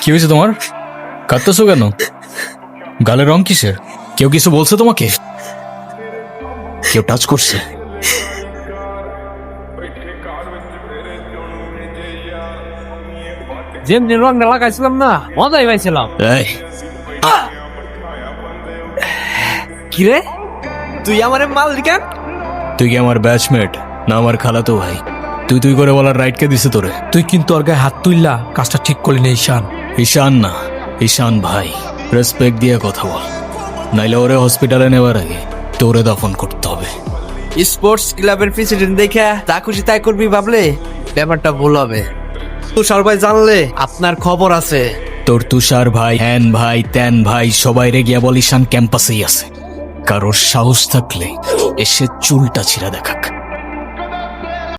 কি হয়েছে তোমার? কাঁদতেছো কেন? গালের রং কিসের? কেউ কিছু বলছে তোমাকে? কেউ টাচ করছে? যেমনি রংটা লাগাইছিলাম না, মজাই পাইছিলাম। এই, কিরে, তুই আমারে মাল কেন? তুই কি আমার ব্যাচমেট না আমার খালাতো ভাই? তুই তুই করে বলার রাইট কে দিছে তোরে? তুই কিন্তু ওর গায়ে হাত তুললা, কাজটা ঠিক করলি না ঈশান। ঈশান না, ঈশান ভাই। রেসপেক্ট দিয়ে কথা বল, নাইলে ওরে হসপিটালে নেওয়ার আগে তোরে দফন করতে হবে। স্পোর্টস ক্লাবের প্রেসিডেন্ট দেখে যা খুশি তাই করবি ভাবলে ব্যাপারটা ভুল হবে। তুষার ভাই জানলে আপনার খবর আছে। তোর তুষার ভাই, হ্যান ভাই, ত্যান ভাই, সবাই রে গিয়া বল ঈশান ক্যাম্পাসেই আছে। কারোর সাহস থাকলে এসে চুলটা ছিঁড়া দেখাক।